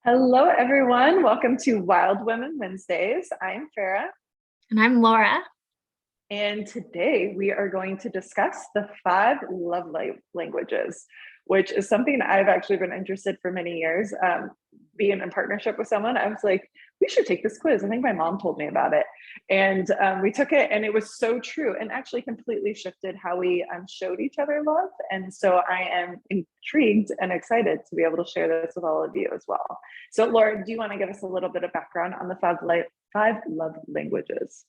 Hello, everyone. Welcome to Wild Women Wednesdays. I'm Ferrah, And I'm Laura. and today we are going to discuss the five languages, which is something I've actually been interested for many years. Being in partnership with someone, I was like, we should take this quiz. I think my mom told me about it, and we took it, and it was so true, and actually completely shifted how we showed each other love. And so I am intrigued and excited to be able to share this with all of you as well. So, Laura, do you want to give us a little bit of background on the five love languages?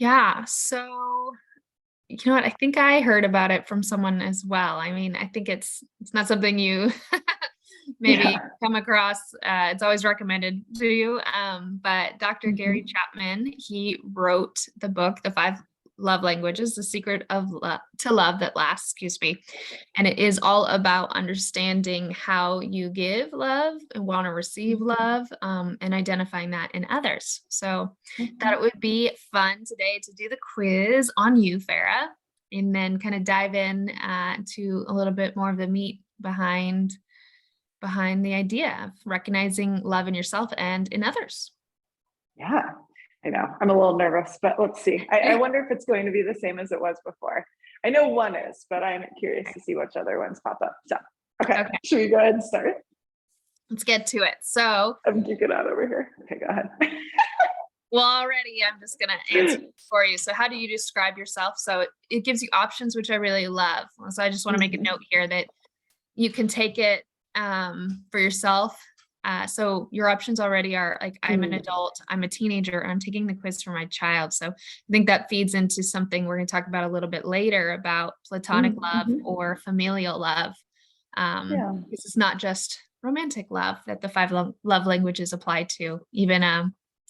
Yeah. So, you know what? I think I heard about it from someone as well. I mean, I think it's not something you maybe Yeah. come across. It's always recommended to you. But Dr. Gary Mhm. Chapman, he wrote the book, The Five Love Languages, The Secret of to Love That Lasts, excuse me. And it is all about understanding how you give love and want to receive love, and identifying that in others. So thought Mhm. it would be fun today to do the quiz on you, Farah, and then kind of dive in to a little bit more of the meat behind the idea of recognizing love in yourself and in others. Yeah, I know. I'm a little nervous, but let's see. I wonder if it's going to be the same as it was before. I know one is, but I'm curious to see which other ones pop up. So, okay, Okay, should we go ahead and start? let's get to it. So, I'm geeking out over here. Okay, go ahead. well, already I'm just going to answer for you. So, how do you describe yourself? So, it gives you options, which I really love. So, I just want to make a Mhm. note here that you can take it for yourself. So your options already are like, I'm an Mm. adult, I'm a teenager, and I'm taking the quiz for my child. So I think that feeds into something we're going to talk about a little bit later about platonic Mm. love Mhm. or familial love. Yeah. This is not just romantic love that the five love languages apply to, even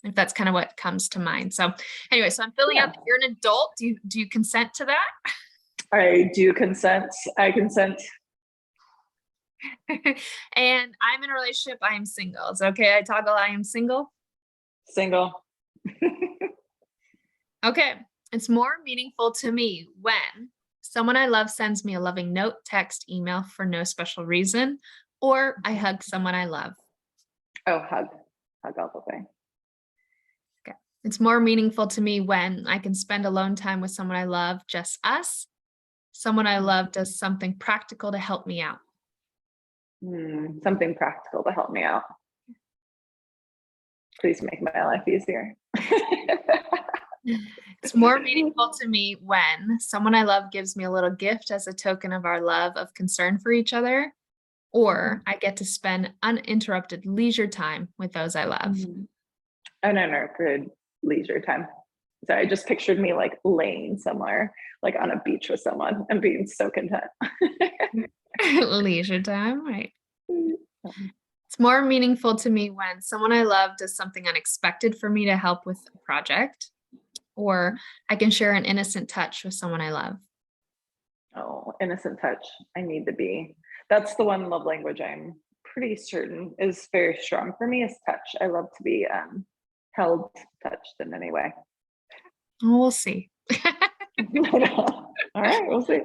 if that's kind of what comes to mind. So anyway, so I'm filling out Yeah. that you're an adult. Do you consent to that? I do consent. I consent. And I'm in a relationship. I am single. It's okay. I toggle. I am single. Single. Okay. It's more meaningful to me when someone I love sends me a loving note, text, email for no special reason, or I hug someone I love. Oh, hug. Hug all the way. Okay. It's more meaningful to me when I can spend alone time with someone I love, just us. Someone I love does something practical to help me out. Something practical to help me out. Please make my life easier. It's more meaningful to me when someone I love gives me a little gift as a token of our love of concern for each other, or I get to spend uninterrupted leisure time with those I love. Mhm. And in our good leisure time. So I just pictured me like laying somewhere, like on a beach with someone and being so content. Leisure time, right? It's more meaningful to me when someone I love does something unexpected for me to help with a project, or I can share an innocent touch with someone I love. Oh, innocent touch. I need to be. That's the one love language I'm pretty certain is very strong for me is touch. I love to be held, touched in any way. We'll see. All right, we'll see.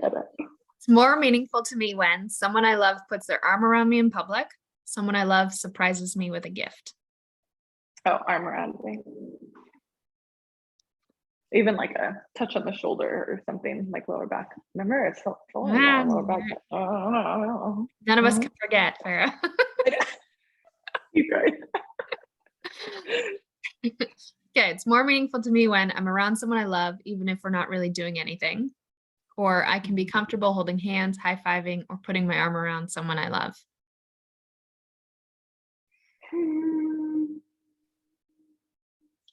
It's more meaningful to me when someone I love puts their arm around me in public, someone I love surprises me with a gift. Oh, arm around me. Even like a touch on the shoulder or something like lower back. Remember, it's lower back. Oh, None of us can forget, Farah. you guys. Okay, it's more meaningful to me when I'm around someone I love, even if we're not really doing anything. Or I can be comfortable holding hands, high-fiving, or putting my arm around someone I love.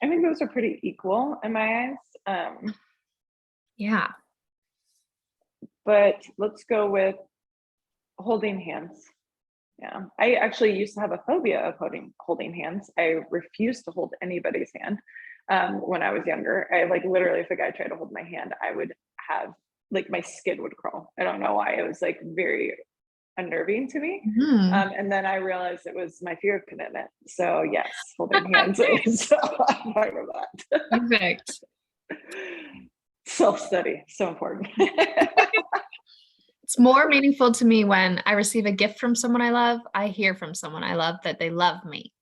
I think those are pretty equal in my eyes. Yeah. But let's go with holding hands. Yeah, I actually used to have a phobia of holding hands. I refused to hold anybody's hand when I was younger. I like literally, if a guy tried to hold my hand, I would have like my skin would crawl. I don't know why. It was like very unnerving to me. Mhm. And then I realized it was my fear of commitment. So yes, holding hands is part of that. Perfect. Self study, so important. It's more meaningful to me when I receive a gift from someone I love. I hear from someone I love that they love me.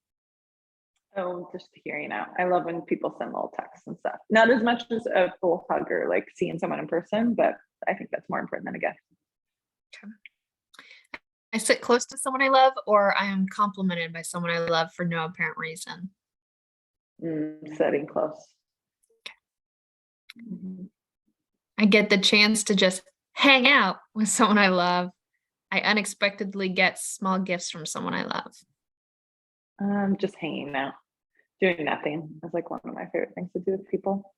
Oh, just hearing out. I love when people send little texts and stuff. Not as much as a full hug or like seeing someone in person, but I think that's more important than a gift. Okay. I sit close to someone I love, or I am complimented by someone I love for no apparent reason. Sitting close. Mhm. I get the chance to just hang out with someone I love. I unexpectedly get small gifts from someone I love. Just hanging out, doing nothing is like one of my favorite things to do with people.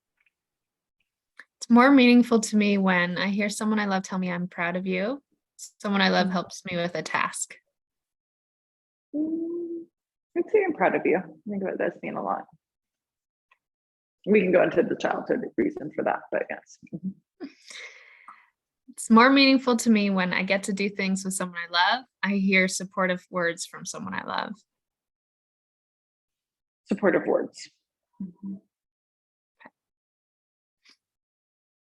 It's more meaningful to me when I hear someone I love tell me I'm proud of you. Someone I love Mm. helps me with a task. I'd say I'm proud of you. I think about this mean a lot. We can go into the childhood reason for that, but yes. Mhm. It's more meaningful to me when I get to do things with someone I love. I hear supportive words from someone I love. Supportive words. Mhm.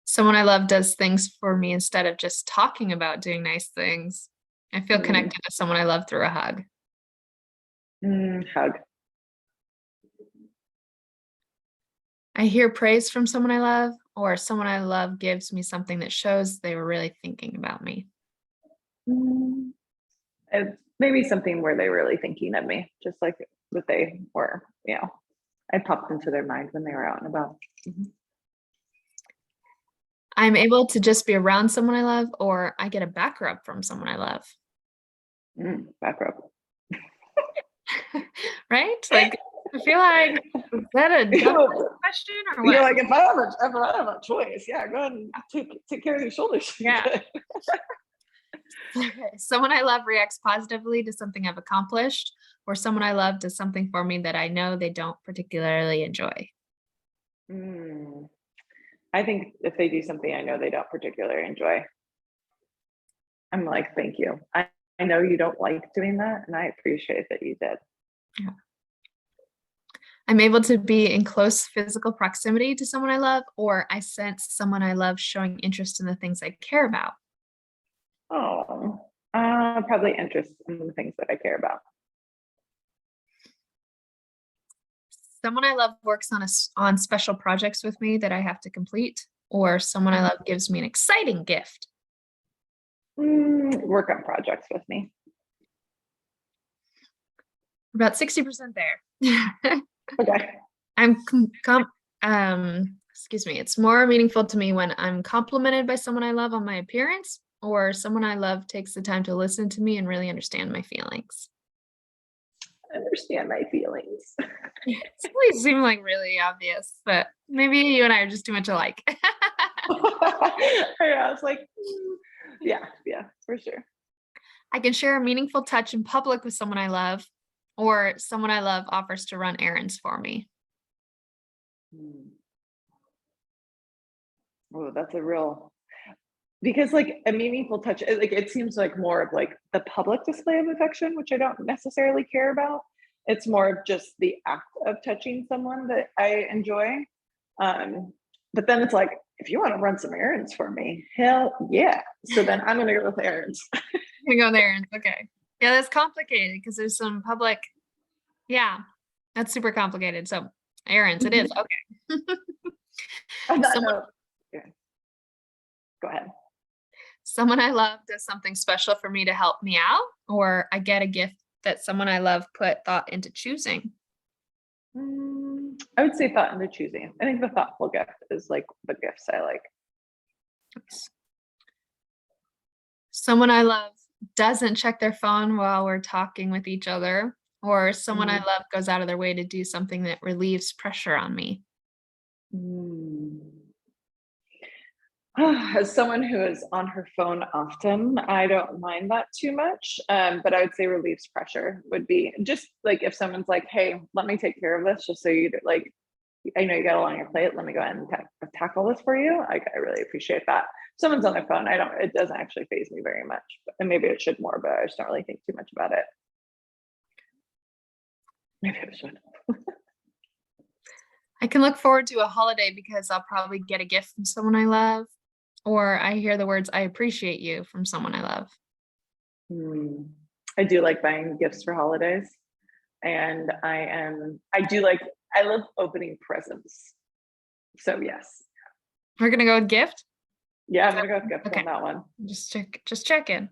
Someone I love does things for me instead of just talking about doing nice things. I feel connected to someone I love through a hug. Hug. I hear praise from someone I love, or someone I love gives me something that shows they were really thinking about me. Mm, it's maybe something where they're really thinking of me, just like that they were, I popped into their mind when they were out and about. Mhm. I'm able to just be around someone I love, or I get a back rub from someone I love. Back rub. Right? Like, I feel like, is that a dumb question or You're what? like, if I have a choice, yeah, go ahead and take care of your shoulders. Yeah. Someone I love reacts positively to something I've accomplished, or someone I love does something for me that I know they don't particularly enjoy. Mm, I think if they do something I know they don't particularly enjoy, I'm like, thank you. I know you don't like doing that, and I appreciate that you did. Yeah. I'm able to be in close physical proximity to someone I love, or I sense someone I love showing interest in the things I care about. Oh, probably interest in the things that I care about. Someone I love works on special projects with me that I have to complete, or someone I love gives me an exciting gift. Work on projects with me. About 60% there. Okay. I'm excuse me, it's more meaningful to me when I'm complimented by someone I love on my appearance, or someone I love takes the time to listen to me and really understand my feelings. Understand my feelings. It's really seem like really obvious, but maybe you and I are just too much alike. I was like, yeah, for sure. I can share a meaningful touch in public with someone I love, or someone I love offers to run errands for me. Oh, that's a real, because like a meaningful touch, like it seems like more of like the public display of affection, which I don't necessarily care about. It's more of just the act of touching someone that I enjoy. But then it's like, if you want to run some errands for me, hell yeah. So then I'm gonna go with errands. I'm gonna go there and okay. Yeah, that's complicated because there's some public. Yeah, that's super complicated. So errands, it is okay. On that Someone, note, yeah, go ahead. someone I love does something special for me to help me out, or I get a gift that someone I love put thought into choosing. I would say thought into choosing. I think the thoughtful gift is like the gifts I like. Someone I love doesn't check their phone while we're talking with each other, or someone I Mm. love goes out of their way to do something that relieves pressure on me. Mm. As someone who is on her phone often, I don't mind that too much. But I would say relieves pressure would be just like if someone's like, "Hey, let me take care of this," just so you like, I know you got a lot on your plate. Let me go ahead and tackle this for you. I really appreciate that. If someone's on their phone, I don't. It doesn't actually faze me very much, and maybe it should more, but I just don't really think too much about it. Maybe I should. I can look forward to a holiday because I'll probably get a gift from someone I love. or I hear the words, I appreciate you from someone I love. Hmm. I do like buying gifts for holidays. And I love opening presents. So yes. We're going to go with gift. Yeah, I'm gonna go with gift Okay. on that one. Just check in.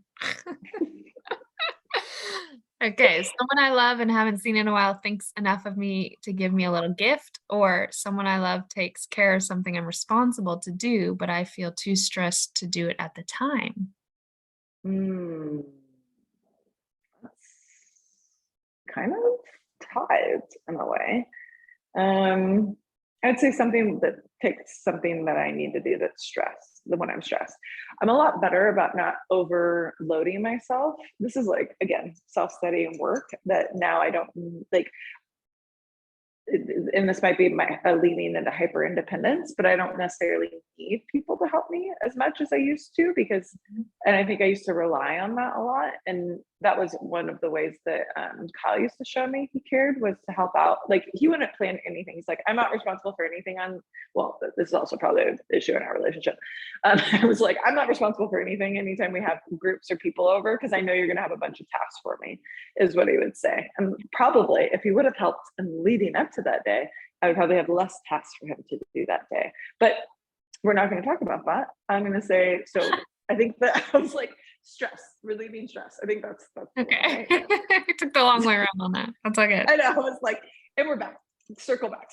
Okay, someone I love and haven't seen in a while thinks enough of me to give me a little gift, or someone I love takes care of something I'm responsible to do, but I feel too stressed to do it at the time. Mm, that's kind of tied in a way. Um, I'd say something that takes something that I need to do that's stress, the when I'm stressed. I'm a lot better about not overloading myself. This is like, again, self-study and work that now I don't like, and this might be my leaning into hyper independence, but I don't necessarily need people to help me as much as I used to because, and I think I used to rely on that a lot. And that was one of the ways that Kyle used to show me he cared was to help out. Like he wouldn't plan anything. He's like, I'm not responsible for anything well, this is also probably an issue in our relationship. I was like, I'm not responsible for anything anytime we have groups or people over because I know you're going to have a bunch of tasks for me, is what he would say. And probably if he would have helped in leading up to that day, I would probably have less tasks for him to do that day. But we're not going to talk about that. I'm going to say, so I think that I was like, stress, relieving stress. I think that's Okay. right. I took the long way around on that. That's all good. I know. I was like, and we're back. Circle back.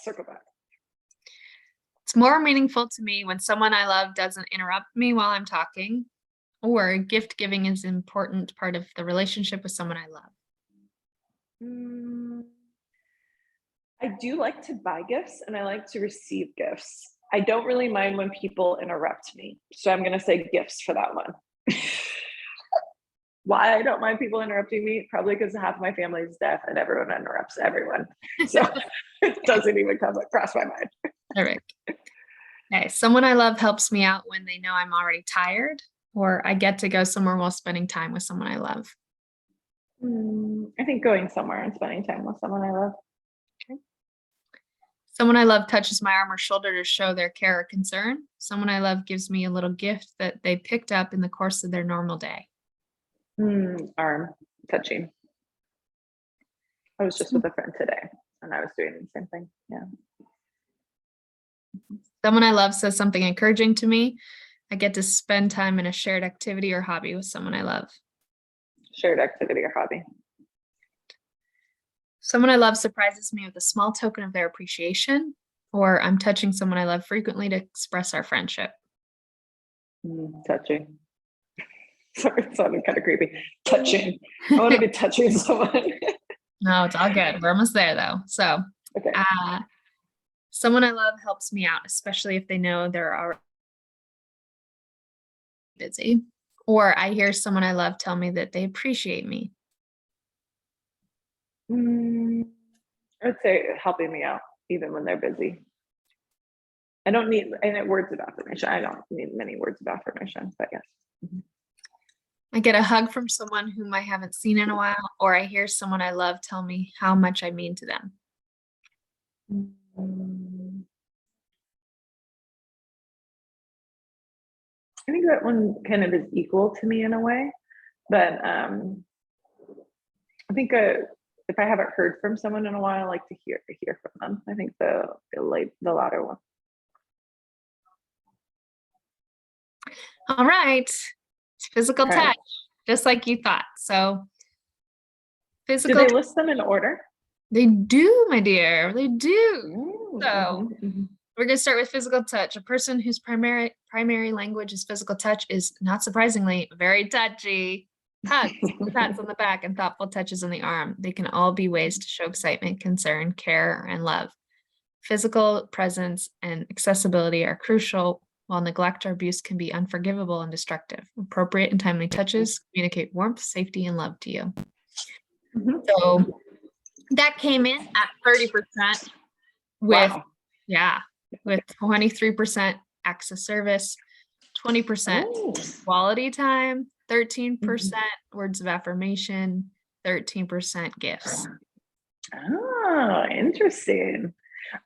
It's more meaningful to me when someone I love doesn't interrupt me while I'm talking, or gift giving is an important part of the relationship with someone I love. Mm, I do like to buy gifts and I like to receive gifts. I don't really mind when people interrupt me. So I'm going to say gifts for that one. Why I don't mind people interrupting me? Probably because half of my family is deaf and everyone interrupts everyone. So it doesn't even come across my mind. Perfect. Okay. Someone I love helps me out when they know I'm already tired, or I get to go somewhere while spending time with someone I love. I think going somewhere and spending time with someone I love. Someone I love touches my arm or shoulder to show their care or concern. Someone I love gives me a little gift that they picked up in the course of their normal day. Arm touching. I was just with a friend today and I was doing the same thing. Yeah. Someone I love says something encouraging to me. I get to spend time in a shared activity or hobby with someone I love. Shared activity or hobby. Someone I love surprises me with a small token of their appreciation, or I'm touching someone I love frequently to express our friendship. Touching. Sorry, it sounded kind of creepy. Touching. I want to be touching someone. No, it's all good. We're almost there though. So, Okay. someone I love helps me out, especially if they know they're already busy. Or I hear someone I love tell me that they appreciate me. I'd say helping me out even when they're busy. I don't need any words of affirmation. I don't need many words of affirmation, but yes. I get a hug from someone whom I haven't seen in a while, or I hear someone I love tell me how much I mean to them. I think that one kind of is equal to me in a way, but I think if I haven't heard from someone in a while, I like to hear from them. I think the latter one. All right. It's physical Okay. touch, just like you thought. So Do physical they list them in order? They do, my dear. They do. So Mm-hmm. we're going to start with physical touch. A person whose primary language is physical touch is, not surprisingly, very touchy. Hugs, pats on the back, and thoughtful touches on the arm. They can all be ways to show excitement, concern, care, and love. Physical presence and accessibility are crucial, while neglect or abuse can be unforgivable and destructive. Appropriate and timely touches communicate warmth, safety, and love to you. So that came in at 30% with, Wow. with 23% acts of service, 20% quality time, 13% words of affirmation, 13% gifts. Oh, interesting.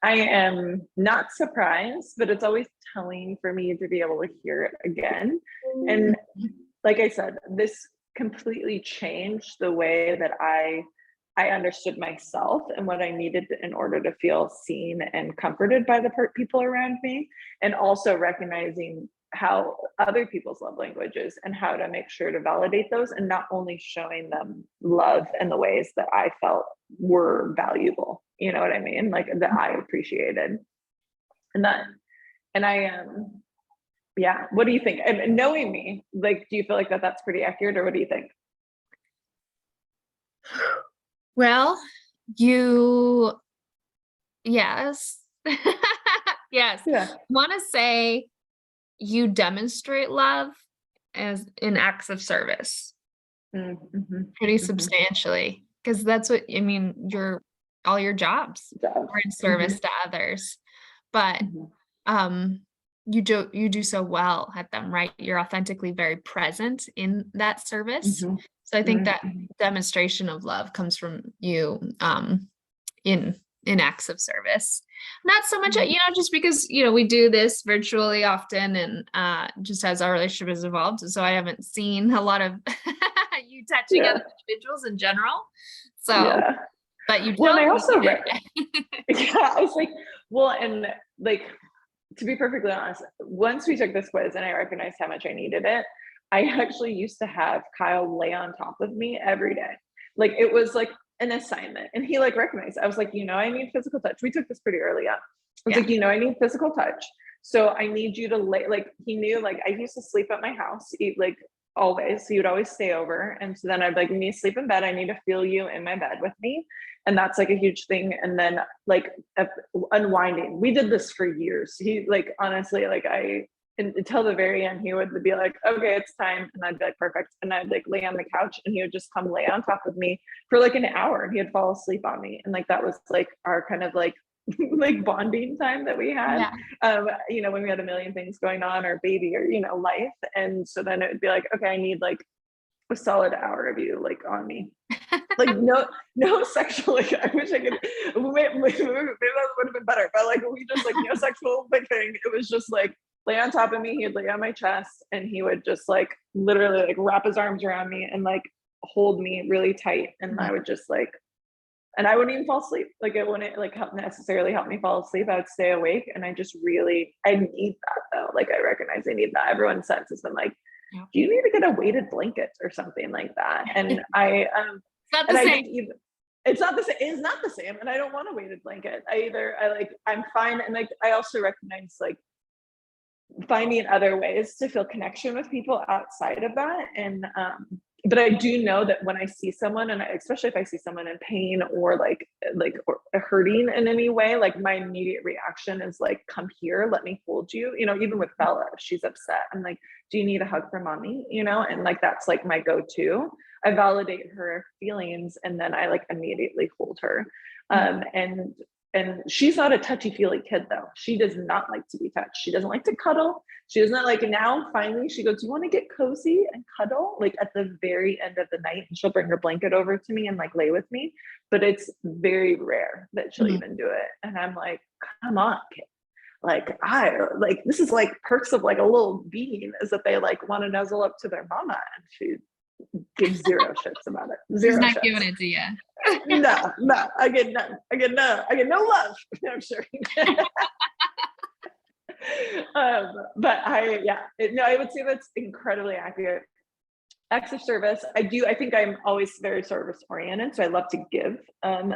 I am not surprised, but it's always telling for me to be able to hear it again. And like I said, this completely changed the way that I understood myself and what I needed in order to feel seen and comforted by the people around me, and also recognizing how other people's love languages and how to make sure to validate those, and not only showing them love in the ways that I felt were valuable, you know what I mean, like that I appreciated. And that, and I yeah, what do you think? And knowing me, like, do you feel like that's pretty accurate, or what do you think? Well, yes. Yes. Yeah. I want to say you demonstrate love as in acts of service Mm-hmm. pretty Mm-hmm. substantially, because that's what I mean, all your jobs are in service to others. But Mm-hmm. you do so well at them, right? You're authentically very present in that service. Mm-hmm. So I think that Mm-hmm. demonstration of love comes from you in acts of service. Not so much, just because, we do this virtually often, and just as our relationship has evolved. So I haven't seen a lot of you touching Yeah. other individuals in general. So, Yeah. but you Well, and I totally also did. yeah, I was like, well, and like, to be perfectly honest, once we took this quiz and I recognized how much I needed it, I actually used to have Kyle lay on top of me every day. Like, it was like an assignment, and he like recognized. I was like, I need physical touch. We took this pretty early on. I was Yeah. like, I need physical touch. So I need you to lay, like, he knew, like, I used to sleep at my house, eat, like, always. So he would always stay over. And so then I'd like, me sleep in bed. I need to feel you in my bed with me. And that's like a huge thing. And then like unwinding. We did this for years. He, like, honestly, like, until the very end, he would be like, okay, it's time. And I'd be like, perfect. And I'd like lay on the couch, and he would just come lay on top of me for like an hour. He'd fall asleep on me. And like, that was like our kind of like, like bonding time that we had. Yeah. When we had a million things going on, or baby, or, life. And so then it would be like, okay, I need like a solid hour of you like on me. Like, no sexual, like, I wish I could, maybe that would have been better, but like, we just like, no sexual like thing. It was just like, lay on top of me, he'd lay on my chest, and he would just like literally like wrap his arms around me and like hold me really tight. And I would just like, and I wouldn't even fall asleep. Like, it wouldn't like necessarily help me fall asleep. I would stay awake. And I just really, I need that though. Like, I recognize I need that. Everyone since has been like, do you need to get a weighted blanket or something like that? And It's not the same. It's not the same. It's not the same. And I don't want a weighted blanket. I'm fine. And like, I also recognize like finding other ways to feel connection with people outside of that. And but I do know that when I see someone, and especially if I see someone in pain or or hurting in any way, like, my immediate reaction is like, come here, let me hold you. Even with Bella, if she's upset, I'm like, do you need a hug from mommy? And like, that's like my go-to. I validate her feelings, and then I like immediately hold her. And she's not a touchy-feely kid though. She does not like to be touched. She doesn't like to cuddle. She does not like, now finally she goes, do you want to get cozy and cuddle? Like, at the very end of the night, and she'll bring her blanket over to me and like lay with me. But it's very rare that she'll even do it. And I'm like, come on, kid. Like, this is like perks of like a little being, is that they like want to nuzzle up to their mama, and she gives zero shits about it. Zero. She's not shits. giving it to you. No, I get none. I get no love. No, I'm sure. But I would say that's incredibly accurate. Acts of service. I think I'm always very service oriented. So I love to give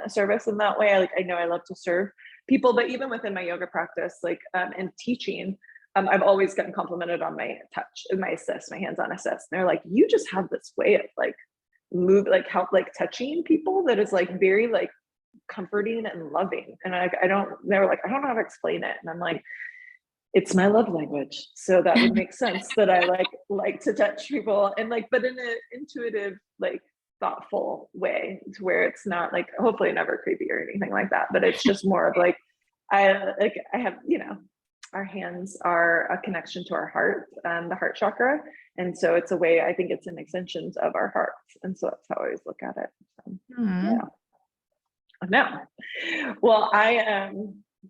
service in that way. I know I love to serve people, but even within my yoga practice, like, and teaching, I've always gotten complimented on my touch and my assist, my hands-on assist. And they're like, you just have this way of like move, like help, like touching people that is like very like comforting and loving. And they were like, I don't know how to explain it. And I'm like, it's my love language. So that would make sense that I like to touch people, and like, but in an intuitive, like thoughtful way, to where it's not like, hopefully never creepy or anything like that, but it's just more of like, I have, our hands are a connection to our heart, the heart chakra. And so it's a way, I think it's an extension of our hearts. And so that's how I always look at it. So, yeah. No. Well,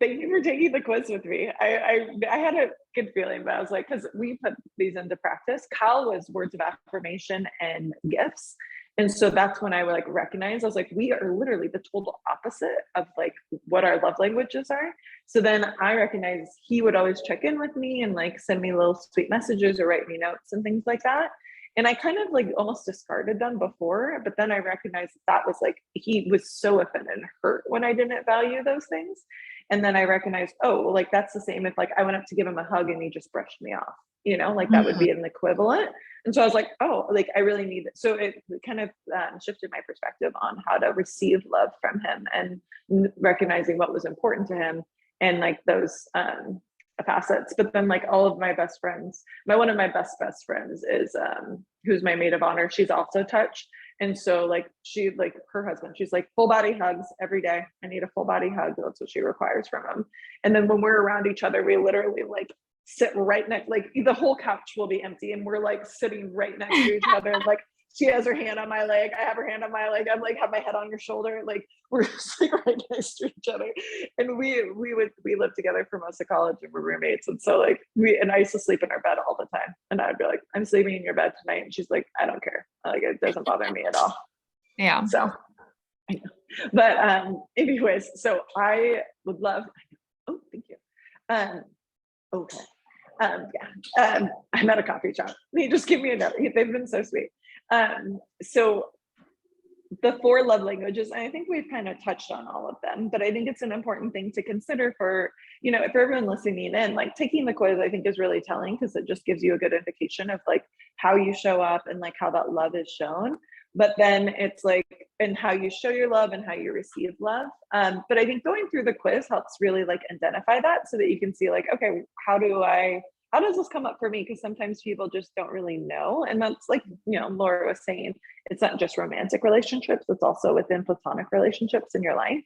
Thank you for taking the quiz with me. I had a good feeling, but I was like, because we put these into practice. Kyle was words of affirmation and gifts. And so that's when I would like recognize, I was like, we are literally the total opposite of like what our love languages are. So then I recognized he would always check in with me and like send me little sweet messages or write me notes and things like that. And I kind of like almost discarded them before, but then I recognized that was like, he was so offended and hurt when I didn't value those things. And then I recognized, oh, well, like that's the same if like I went up to give him a hug and he just brushed me off, like that would be an equivalent. And so I was like, oh, like I really need it. So it kind of shifted my perspective on how to receive love from him and recognizing what was important to him and like those facets. But then like all of my best friends, one of my best friends is who's my maid of honor. She's also touch. And so like she like her husband, she's like full body hugs every day. I need a full body hug. That's what she requires from him. And then when we're around each other, we literally like sit right next, like the whole couch will be empty and we're like sitting right next to each other. Like she has her hand on my leg, I have her hand on my leg, I'm like have my head on your shoulder, like we're just like right next to each other. And we lived together for most of college and we're roommates. And so like and I used to sleep in our bed all the time. And I'd be like, I'm sleeping in your bed tonight. And she's like, I don't care. Like it doesn't bother me at all. Yeah. So I know. But anyways, so I would love, oh, thank you. Okay. I'm at a coffee shop. They just give me another. They've been so sweet. So the 4 love languages, I think we've kind of touched on all of them, but I think it's an important thing to consider for, for everyone listening in, like taking the quiz, I think is really telling because it just gives you a good indication of like how you show up and like how that love is shown. But then it's like, and how you show your love and how you receive love. But I think going through the quiz helps really like identify that so that you can see like, okay, how does this come up for me? Because sometimes people just don't really know. And that's like, Laura was saying, it's not just romantic relationships, it's also within platonic relationships in your life.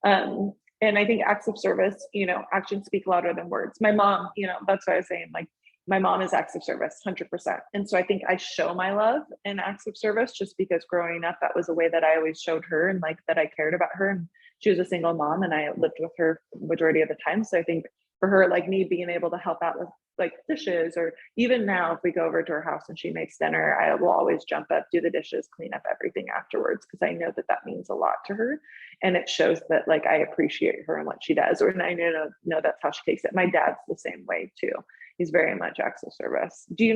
And I think acts of service, actions speak louder than words. My mom, that's what I was saying, like my mom is acts of service, 100%. And so I think I show my love in acts of service just because growing up, that was a way that I always showed her and like that I cared about her. And she was a single mom and I lived with her majority of the time. So I think for her, like me being able to help out with like dishes, or even now if we go over to her house and she makes dinner, I will always jump up, do the dishes, clean up everything afterwards, because I know that that means a lot to her. And it shows that like I appreciate her and what she does, or I know that's how she takes it. My dad's the same way too. He's very much acts of service. Do you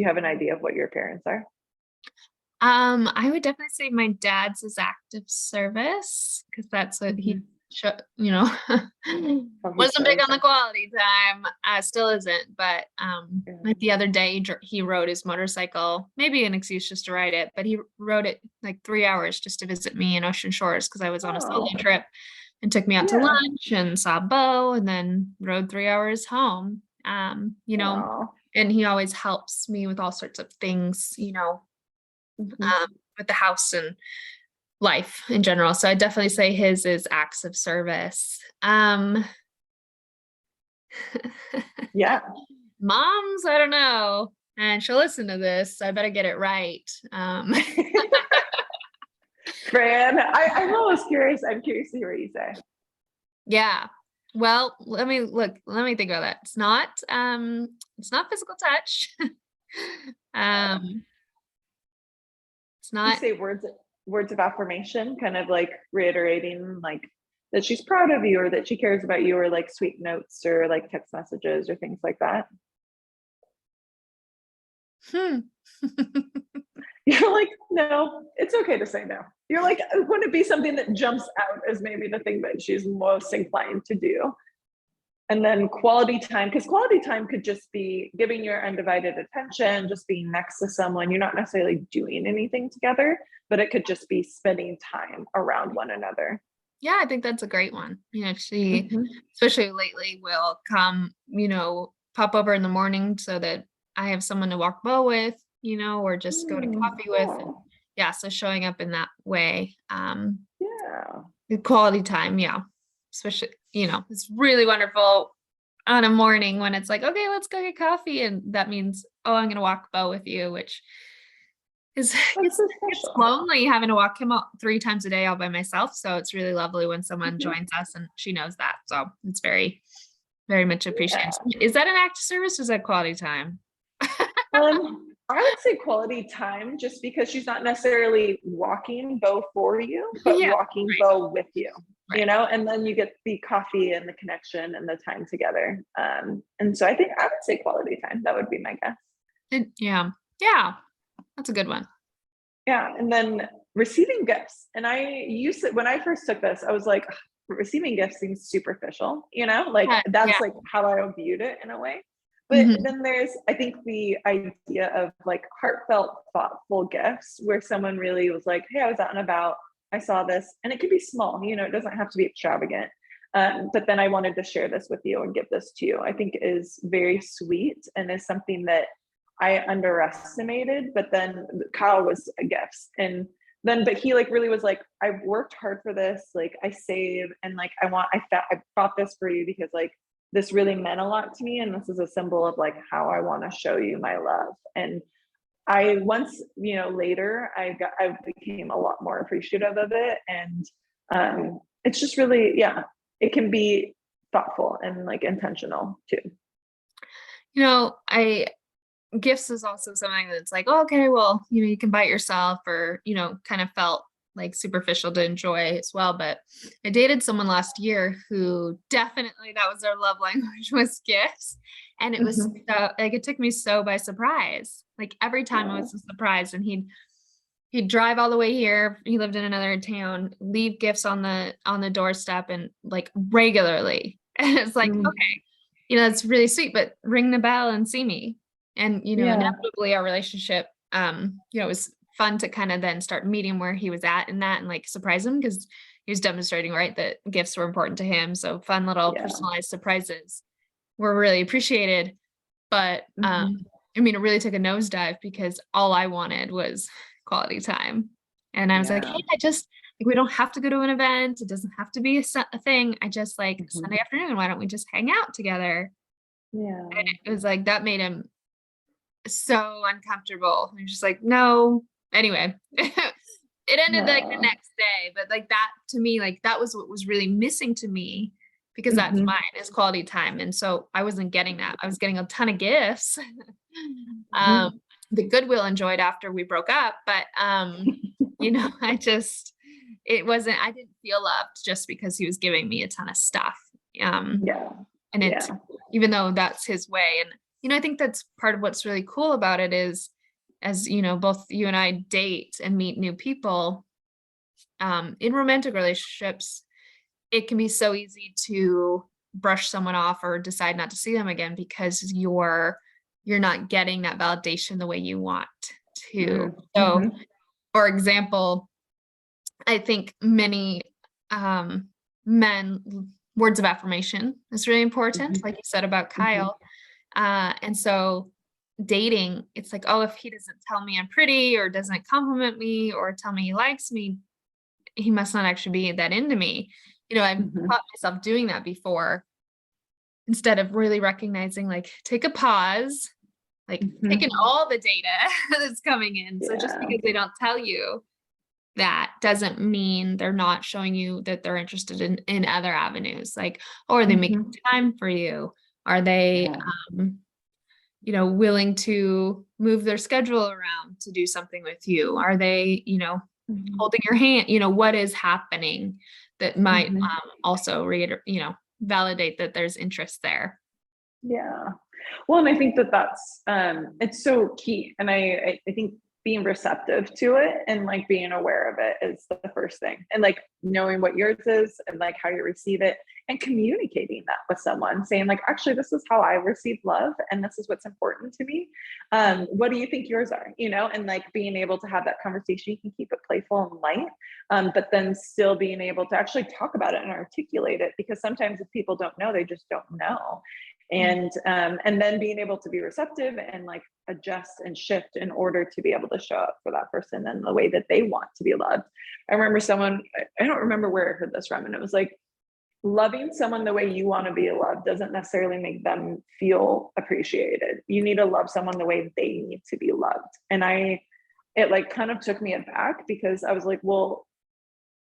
have an idea of what your parents are? I would definitely say my dad's is active service because that's what he wasn't big on the quality time, still isn't, but like the other day he rode his motorcycle, maybe an excuse just to ride it, but he rode it like 3 hours just to visit me in Ocean Shores because I was on a solo trip, and took me out to lunch and saw Bo and then rode 3 hours home. And he always helps me with all sorts of things, with the house and life in general. So I definitely say his is acts of service. Yeah. Mom's, I don't know. And she'll listen to this. So I better get it right. Fran, I'm always curious. I'm curious to hear what you say. Yeah. Well, let me think about that. It's not physical touch. It's not. You say words of affirmation, kind of like reiterating like that she's proud of you or that she cares about you, or like sweet notes or like text messages or things like that. You're like, no, it's okay to say no. You're like, would it be something that jumps out as maybe the thing that she's most inclined to do? And then quality time, because quality time could just be giving your undivided attention, just being next to someone. You're not necessarily doing anything together, but it could just be spending time around one another. Yeah, I think that's a great one. She, especially lately, will come, pop over in the morning so that I have someone to walk Bo with, or just go to coffee with. And, yeah, so showing up in that way. Quality time, yeah. Especially, it's really wonderful on a morning when it's like, okay, let's go get coffee. And that means, I'm going to walk Bo with you, which It's, That's it's, so it's special. lonely having to walk him out 3 times a day all by myself. So it's really lovely when someone Mhm. joins us and she knows that. So it's very, very much appreciated. Yeah. Is that an act of service or is that quality time? I would say quality time just because she's not necessarily walking Bo for you, but Yeah, walking Bo with you, right, right. and then you get the coffee and the connection and the time together. And so I think I would say quality time. That would be my guess. Yeah. Yeah. That's a good one. Yeah. And then receiving gifts. And I used to, when I first took this, I was like, "Ugh, receiving gifts seems superficial, like Yeah. that's Yeah. like how I viewed it in a way. But Mhm. then there's, I think, the idea of like heartfelt, thoughtful gifts where someone really was like, hey, I was out and about, I saw this, and it could be small, it doesn't have to be extravagant. But then I wanted to share this with you and give this to you, I think is very sweet and is something that I underestimated. But then Kyle was gifts. And then, but he like really was like, I've worked hard for this. Like I save and like I bought this for you because like this really meant a lot to me. And this is a symbol of like how I want to show you my love. And I once, later I became a lot more appreciative of it. And it's just really, yeah, it can be thoughtful and like intentional too. I gifts is also something that's like, oh, okay, well, you can buy it yourself or, kind of felt like superficial to enjoy as well. But I dated someone last year who definitely that was their love language was gifts. And it was Mhm. so like it took me so by surprise. Like every time I Yeah. was a surprise and he'd drive all the way here. He lived in another town, leave gifts on the doorstep and like regularly. And it's like, Mm. okay, it's really sweet, but ring the bell and see me. And, Yeah. inevitably our relationship, it was fun to kind of then start meeting where he was at in that and like surprise him because he was demonstrating, right, that gifts were important to him. So fun little Yeah. personalized surprises were really appreciated. But Mhm. it really took a nosedive because all I wanted was quality time. And I was like, Yeah. hey, I just like we don't have to go to an event. It doesn't have to be a thing. I just like Mhm. Sunday afternoon. Why don't we just hang out together? And Yeah. it was like that made him so uncomfortable. I'm just like, no. Anyway, it ended like the No. next day, but like that to me, like that was what was really missing to me because that's Mhm. mine is quality time. And so I wasn't getting that. I was getting a ton of gifts. um, Mhm. the Goodwill enjoyed after we broke up, but I just I didn't feel loved just because he was giving me a ton of stuff. Um, Yeah. and it Yeah. even though that's his way and I think that's part of what's really cool about it is as both you and I date and meet new people in romantic relationships it can be so easy to brush someone off or decide not to see them again because you're not getting that validation the way you want to. Mm. So Mhm. for example, I think many men words of affirmation is really important, Mhm. like you said about Mhm. Kyle. And so dating, it's like, oh, if he doesn't tell me I'm pretty or doesn't compliment me or tell me he likes me, he must not actually be that into me. I've Mhm. caught myself doing that before instead of really recognizing, like, take a pause, like, take in Mhm. all the data that's coming in. So just Yeah. because they don't tell you that doesn't mean they're not showing you that they're interested in other avenues. Like, oh, are they making Mhm. time for you? Are they, Yeah. um, willing to move their schedule around to do something with you? Are they, Mhm. holding your hand? What is happening that might Mhm. also validate that there's interest there? Yeah. Well, and I think that that's it's so key. And I think being receptive to it and like being aware of it is the first thing. And like knowing what yours is and like how you receive it and communicating that with someone, saying like, actually, this is how I receive love and this is what's important to me. What do you think yours are? And like being able to have that conversation, you can keep it playful and light, but then still being able to actually talk about it and articulate it because sometimes if people don't know, they just don't know. Mm. And then being able to be receptive and like adjust and shift in order to be able to show up for that person in the way that they want to be loved. I remember someone, I don't remember where I heard this from, and it was like, loving someone the way you want to be loved doesn't necessarily make them feel appreciated. You need to love someone the way they need to be loved. And it like kind of took me aback because I was like, well,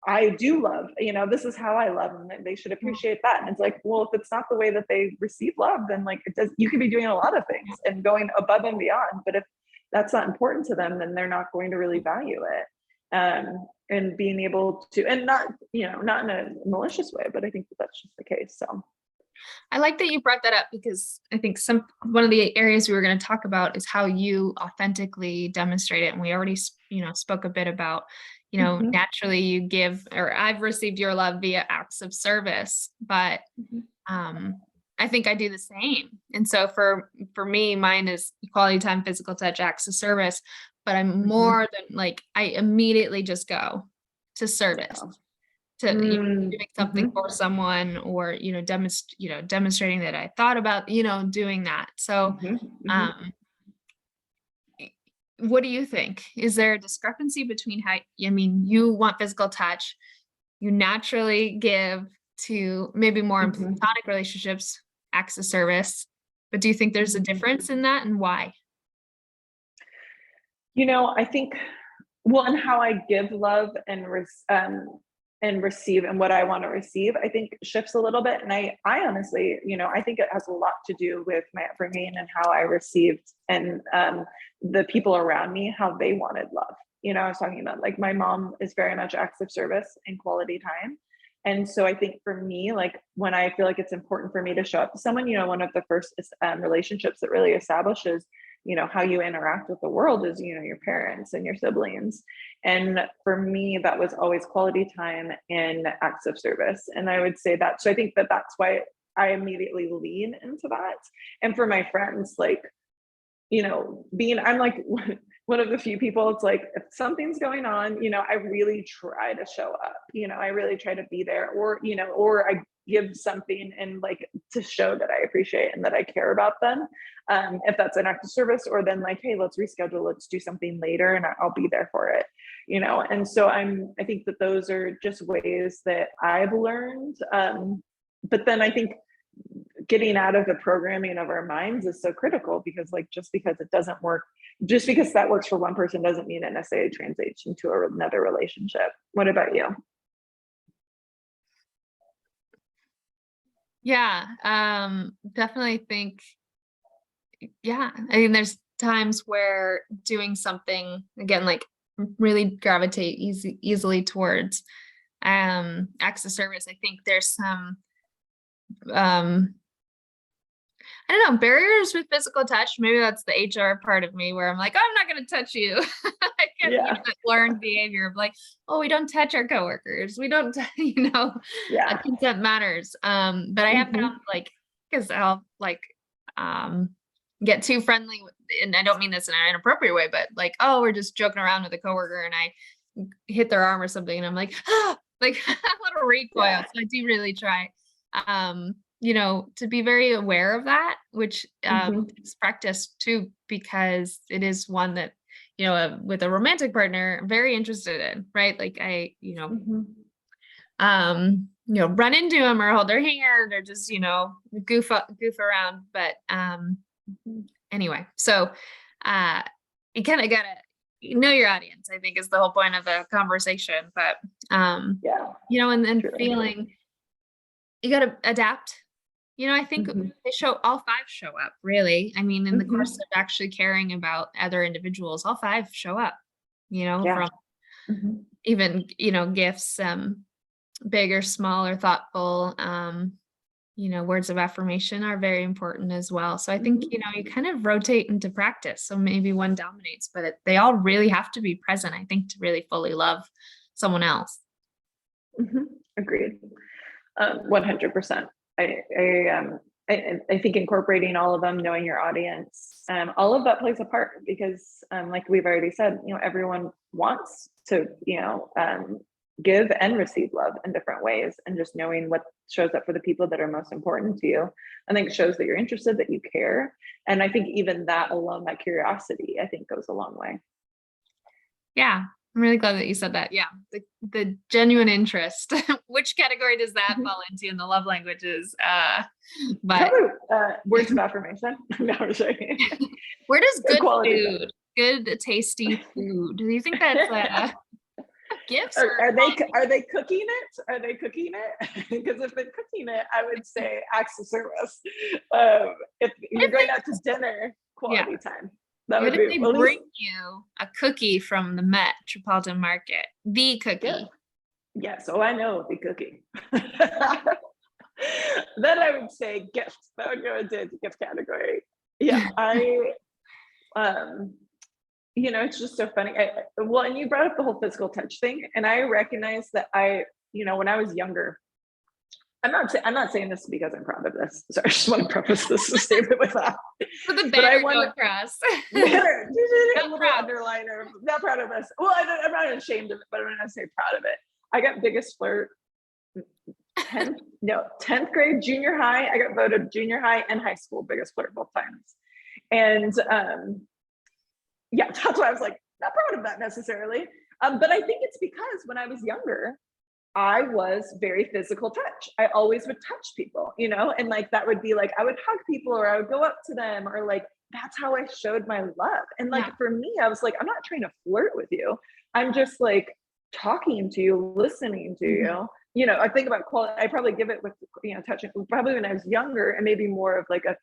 I do love, this is how I love them, and they should appreciate that. And it's like, well, if it's not the way that they receive love, then like it does, you could be doing a lot of things and going above and beyond. But if that's not important to them, then they're not going to really value it. And being able to, and not, not in a malicious way, but I think that that's just the case. So I like that you brought that up, because I think one of the areas we were going to talk about is how you authentically demonstrate it. And we already, spoke a bit about, naturally you give, or I've received your love via acts of service, but I think I do the same. And so for me, mine is quality time, physical touch, acts of service, but I'm more than like, I immediately just go to service. To doing something for someone, or demonstrating that I thought about doing that. So what do you think? Is there a discrepancy between how, you want physical touch, you naturally give to maybe more platonic relationships, acts of service, but do you think there's a difference in that, and why? I think, well, and how I give love and receive, and what I want to receive, I think shifts a little bit. And I honestly, I think it has a lot to do with my upbringing and how I received, and the people around me, how they wanted love. I was talking about, like, my mom is very much acts of service and quality time. And so I think for me, like, when I feel like it's important for me to show up to someone, one of the first relationships that really establishes how you interact with the world is, your parents and your siblings. And for me, that was always quality time and acts of service. And I would say that, so I think that that's why I immediately lean into that. And for my friends, like, I'm like one of the few people, it's like, if something's going on, I really try to show up, I really try to be there, or I give something, and like, to show that I appreciate and that I care about them. If that's an act of service, or then like, hey, let's reschedule, let's do something later, and I'll be there for it, And so I think that those are just ways that I've learned. But then I think getting out of the programming of our minds is so critical, because like, just because it doesn't work, just because that works for one person doesn't mean it necessarily translates into another relationship. What about you? Yeah, definitely think, I mean, there's times where doing something, again, like, really gravitate easily towards acts of service. I think there's some I don't know, barriers with physical touch. Maybe that's the HR part of me, where I'm like, oh, I'm not going to touch you. I can that learned behavior of like, oh, we don't touch our coworkers. We don't, consent matters. But I have found, like, because I'll like get too friendly and I don't mean this in an inappropriate way, but like, oh, we're just joking around with a coworker and I hit their arm or something, and I'm like, ah, like a little recoil. So I do really try. To be very aware of that, which is practice too, because it is one that, with a romantic partner, I'm very interested in, right? Like I, run into them or hold their hand or just, goof around. But anyway, so you kind of gotta know your audience, I think, is the whole point of the conversation. But and then feeling you gotta adapt. I think all five show up, really. I mean, in the course of actually caring about other individuals, all five show up, from even, gifts, big or small or thoughtful, words of affirmation are very important as well. So I think, you kind of rotate into practice. So maybe one dominates, but they all really have to be present, I think, to really fully love someone else. Agreed. 100%. I think incorporating all of them, knowing your audience, all of that plays a part, because like we've already said, everyone wants to, give and receive love in different ways, and just knowing what shows up for the people that are most important to you, I think shows that you're interested, that you care. And I think even that alone, that curiosity, I think goes a long way. Yeah. I'm really glad that you said that. Yeah. The genuine interest. Which category does that fall into in the love languages? But words of affirmation. No, I'm sorry. Where does good quality food good, tasty food. Do you think that's gifts or Are they cooking it? Are they cooking it? Because if they're cooking it, I would say acts of service. If what you're if they, going out to dinner, yeah, quality time. That what would if be they at least bring you a cookie from the Metropolitan Market? The yeah. cookie. Yes, oh, I know the cooking. Then I would say gift. That would go into the gift category. Yeah, um, it's just so funny. Well, and you brought up the whole physical touch thing, and I recognize that when I was younger, I'm not saying this because I'm proud of this. So I just want to preface this statement with that. For the But I banner want go to across. a little proud. underliner. Not proud of this. Well, I'm not ashamed of it, but I'm going to say proud of it. I got biggest flirt 10th grade, junior high. I got voted junior high and high school biggest flirt both times. And yeah, that's why I was like, not proud of that necessarily. But I think it's because when I was younger, I was very physical touch. I always would touch people, and like that would be like I would hug people or I would go up to them or like that's how I showed my love. And like for me, I was like, I'm not trying to flirt with you. I'm just like talking to you, listening to you. I think about quality. I probably give it with touching probably when I was younger and maybe more of like a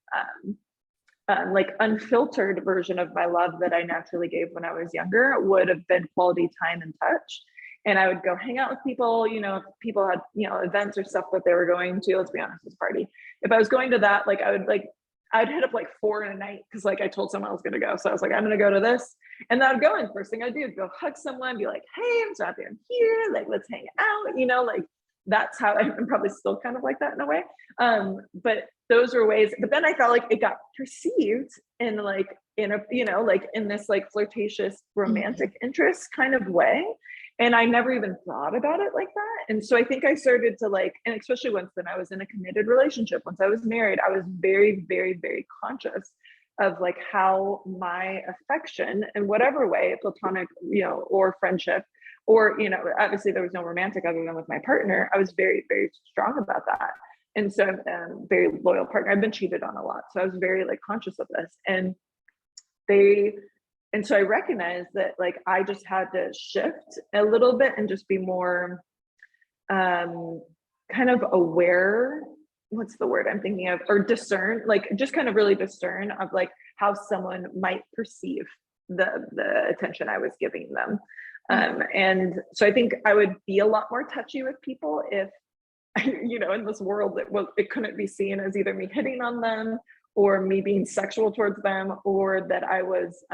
like unfiltered version of my love that I naturally gave when I was younger would have been quality time and touch. And I would go hang out with people, if people had, events or stuff that they were going to, let's be honest, this party. If I was going to that, like I'd hit up like 4 in a night because like I told someone I was gonna go. So I was like, I'm gonna go to this. And then I'd go and first thing I'd do is go hug someone, be like, hey, I'm so happy I'm here. Like, let's hang out, like that's how I'm probably still kind of like that in a way. But those were ways, but then I felt like it got perceived in like, in a, like in this like flirtatious romantic interest kind of way. And I never even thought about it like that. And so I think I started to like, and especially once then I was in a committed relationship, once I was married, I was very, very, very conscious of like how my affection in whatever way, platonic, or friendship, or, obviously there was no romantic other than with my partner. I was very, very strong about that. And so I'm a very loyal partner. I've been cheated on a lot. So I was very like conscious of this. And so I recognized that like I just had to shift a little bit and just be more kind of aware. What's the word I'm thinking of? Or discern, like just kind of really discern of like how someone might perceive the attention I was giving them. And so I think I would be a lot more touchy with people if, in this world it couldn't be seen as either me hitting on them or me being sexual towards them, or that I was,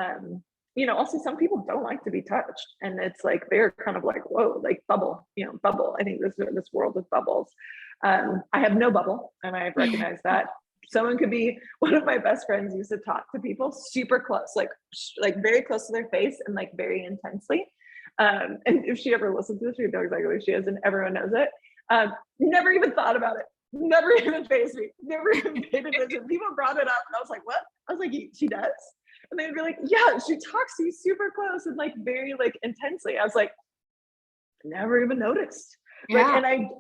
also some people don't like to be touched. And it's like, they're kind of like, whoa, like bubble. I think this world of bubbles. I have no bubble, and I've recognized that. Someone could be, one of my best friends used to talk to people super close, like very close to their face and like very intensely. And if she ever listens to this, she'd know exactly what she is, and everyone knows it. Never even thought about it. Never even fazed me. Never even paid attention. People brought it up, and I was like, "What?" I was like, "She does," and they'd be like, "Yeah, she talks to you super close and like very like intensely." I was like, "Never even noticed." Like, and I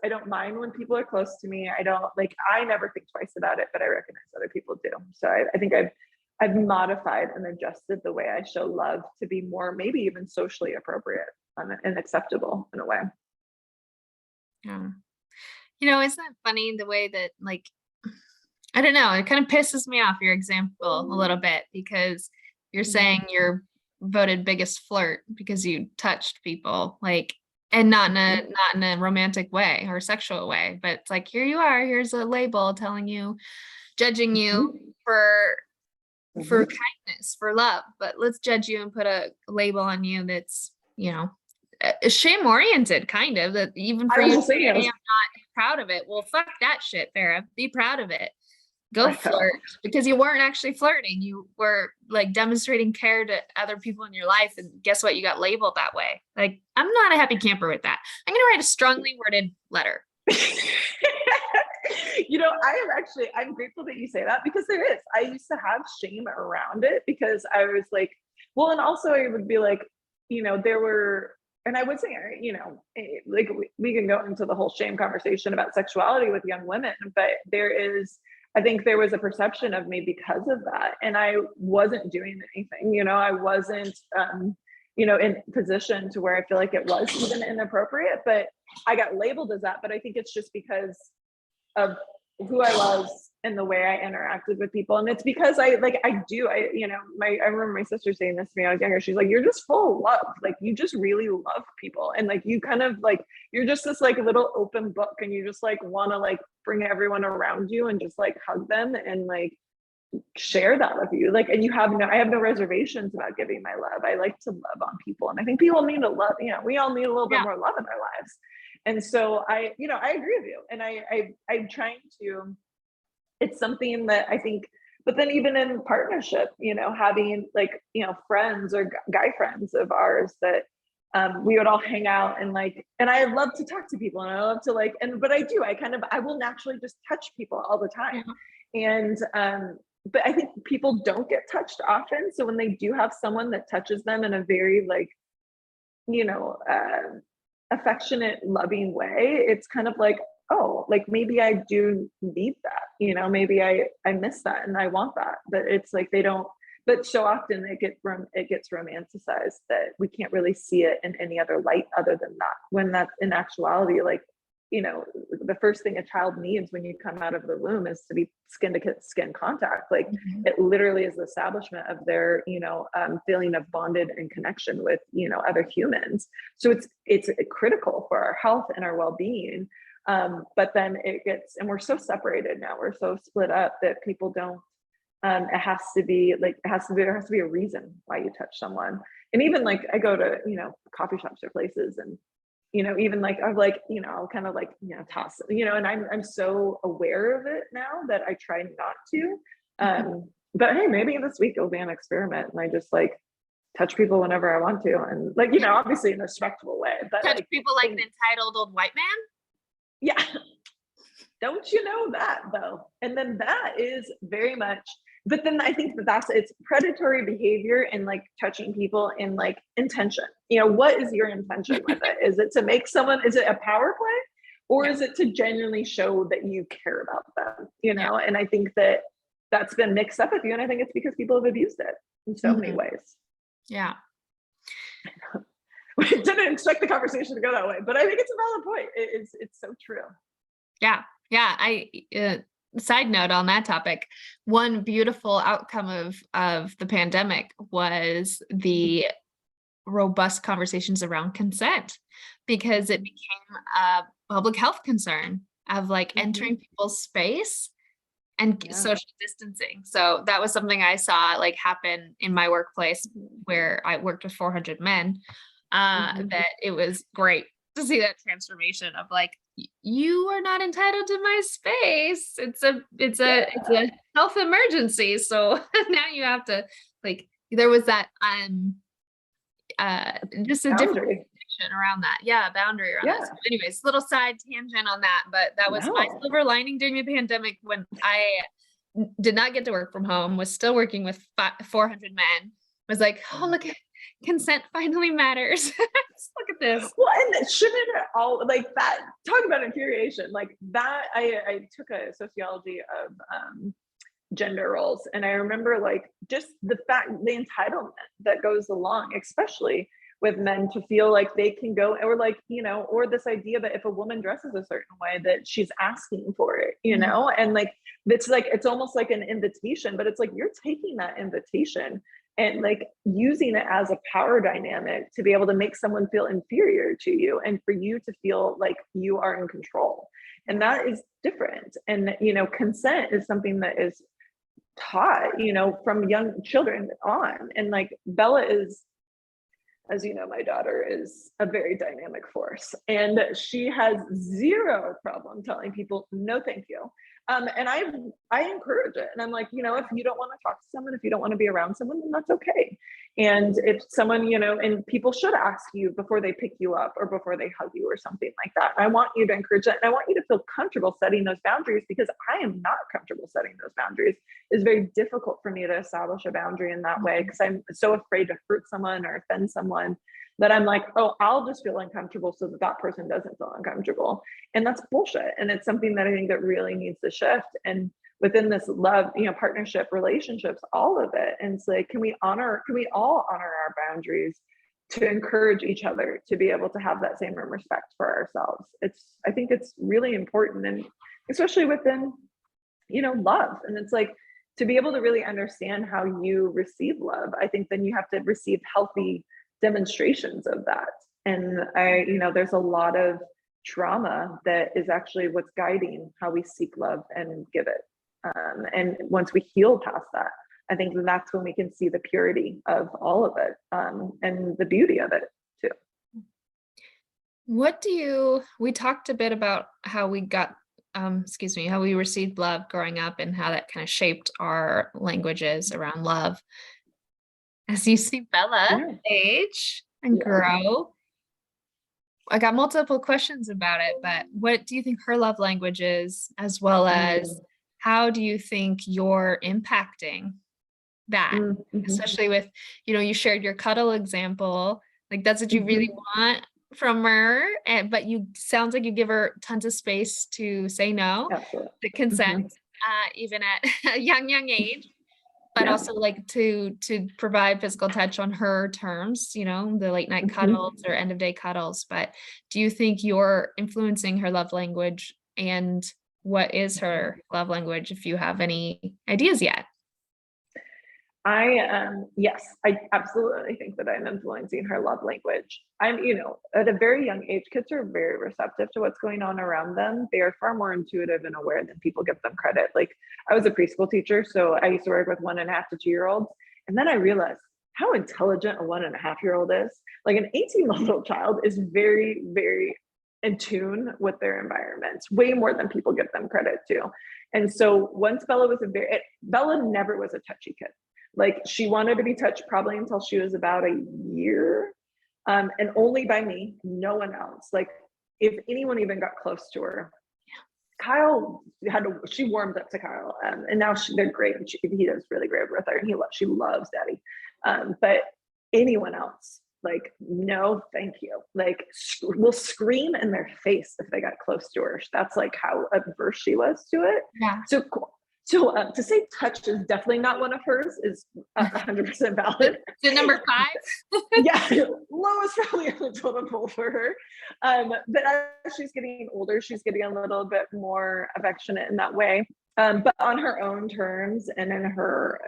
don't mind when people are close to me. I don't like. I never think twice about it, but I recognize other people do. So I think I've modified and adjusted the way I show love to be more, maybe even socially appropriate and acceptable in a way. Yeah. Isn't that funny the way that like, I don't know, it kind of pisses me off your example a little bit because you're saying you're voted biggest flirt because you touched people like, and not in a romantic way or sexual way, but it's like, here you are, here's a label telling you, judging you for kindness, for love, but let's judge you and put a label on you that's, shame oriented kind of, that even for you to say, I'm not proud of it. Well, fuck that shit, Farrah. Be proud of it. Go flirt, because you weren't actually flirting. You were like demonstrating care to other people in your life. And guess what? You got labeled that way. Like, I'm not a happy camper with that. I'm going to write a strongly worded letter. I'm grateful that you say that, because there is, I used to have shame around it because I was like, well, and also I would be like, there were, and I would say, like we can go into the whole shame conversation about sexuality with young women, but there is I think there was a perception of me because of that. And I wasn't doing anything, I wasn't, in position to where I feel like it was even inappropriate, but I got labeled as that. But I think it's just because of who I was and the way I interacted with people. And it's because I remember my sister saying this to me when I was younger. She's like, you're just full of love. Like, you just really love people. And like, you kind of like, you're just this like little open book, and you just like want to like bring everyone around you and just like hug them and like share that with you. Like, and I have no reservations about giving my love. I like to love on people. And I think people need to love, we all need a little bit more love in our lives. And so I agree with you. And I'm trying to, it's something that I think, but then even in partnership, having like, friends or guy friends of ours that we would all hang out and like, and I love to talk to people and I love to like, but I will naturally just touch people all the time. And, but I think people don't get touched often. So when they do have someone that touches them in a very like, affectionate, loving way, it's kind of like, oh, like maybe I do need that, maybe I miss that and I want that. But it's like they don't, but so often it gets romanticized that we can't really see it in any other light other than that, when that's in actuality, like, the first thing a child needs when you come out of the womb is to be skin to skin contact. Like it literally is the establishment of their, feeling of bonded and connection with, other humans. So it's critical for our health and our well-being. But then and we're so separated now, we're so split up that people don't, there has to be a reason why you touch someone. And even like I go to, coffee shops or places, and even like I'm like, I'll kind of like, toss, and I'm so aware of it now that I try not to. But hey, maybe this week it'll be an experiment and I just like touch people whenever I want to, and like, obviously in a respectful way. But touch like, people like an entitled old white man. Yeah. Don't you know that though? And then that is very much, but then I think it's predatory behavior and like touching people in like intention. What is your intention with it? Is it to make is it a power play, or is it to genuinely show that you care about them? And I think that's been mixed up with you. And I think it's because people have abused it in so many ways. Yeah. We didn't expect the conversation to go that way, but I think it's a valid point. It's so true. Yeah. Side note on that topic, one beautiful outcome of the pandemic was the robust conversations around consent, because it became a public health concern of like entering people's space and social distancing. So that was something I saw like happen in my workplace where I worked with 400 men. That it was great to see that transformation of like, you are not entitled to my space. It's a health emergency. So now you have to like, there was that just a boundary. different around that. Yeah, boundary around that. So anyways, little side tangent on that, but that was my silver lining during the pandemic, when I did not get to work from home, was still working with 400 men, was like, oh, look at consent finally matters. Look at this. Well, and shouldn't it all like that? Talk about infuriation like that. I took a sociology of gender roles, and I remember like just the entitlement that goes along, especially with men, to feel like they can go, or like, or this idea that if a woman dresses a certain way that she's asking for it, and like it's almost like an invitation, but it's like you're taking that invitation and like using it as a power dynamic to be able to make someone feel inferior to you, and for you to feel like you are in control. And that is different. And consent is something that is taught from young children on. And like Bella is, as you know, my daughter is a very dynamic force, and she has zero problem telling people no thank you. And I encourage it. And I'm like, if you don't want to talk to someone, if you don't want to be around someone, then that's okay. And if someone, and people should ask you before they pick you up or before they hug you or something like that. I want you to encourage that. And I want you to feel comfortable setting those boundaries, because I am not comfortable setting those boundaries. It's very difficult for me to establish a boundary in that way, because I'm so afraid to hurt someone or offend someone. that I'm like, oh, I'll just feel uncomfortable so that that person doesn't feel uncomfortable. And that's bullshit. And it's something that I think that really needs to shift. And within this love, partnership, relationships, all of it. And it's like, can we all honor our boundaries to encourage each other to be able to have that same respect for ourselves? I think it's really important, and especially within, love. And it's like, to be able to really understand how you receive love, I think then you have to receive healthy demonstrations of that. And there's a lot of trauma that is actually what's guiding how we seek love and give it. And once we heal past that, I think that's when we can see the purity of all of it, and the beauty of it too. We talked a bit about how we how we received love growing up and how that kind of shaped our languages around love. As you see Bella age and grow, I got multiple questions about it, but what do you think her love language is, as well as how do you think you're impacting that, especially with, you shared your cuddle example, like that's what you really want from her, but sounds like you give her tons of space to say no, to consent, even at a young age, but also like to provide physical touch on her terms, the late night cuddles or end of day cuddles. But do you think you're influencing her love language, and what is her love language, if you have any ideas yet? Yes, I absolutely think that I'm influencing her love language. I'm, at a very young age, kids are very receptive to what's going on around them. They are far more intuitive and aware than people give them credit. Like, I was a preschool teacher, so I used to work with 1.5 to 2-year-olds. And then I realized how intelligent a 1.5-year-old is. Like, an 18-month-old child is very, very in tune with their environments, way more than people give them credit to. And so once Bella never was a touchy kid. Like, she wanted to be touched probably until she was about a year, and only by me, no one else. Like, if anyone even got close to her, Kyle she warmed up to Kyle, and now they're great. And he does really great with her, and she loves Daddy. But anyone else, like, no, thank you. Like, will scream in their face if they got close to her. That's like how adverse she was to it. Yeah. So cool. So to say touch is definitely not one of hers is 100% valid. So number 5? Yeah, lowest probably on the totem pole for her. But as she's getting older, she's getting a little bit more affectionate in that way. But on her own terms and for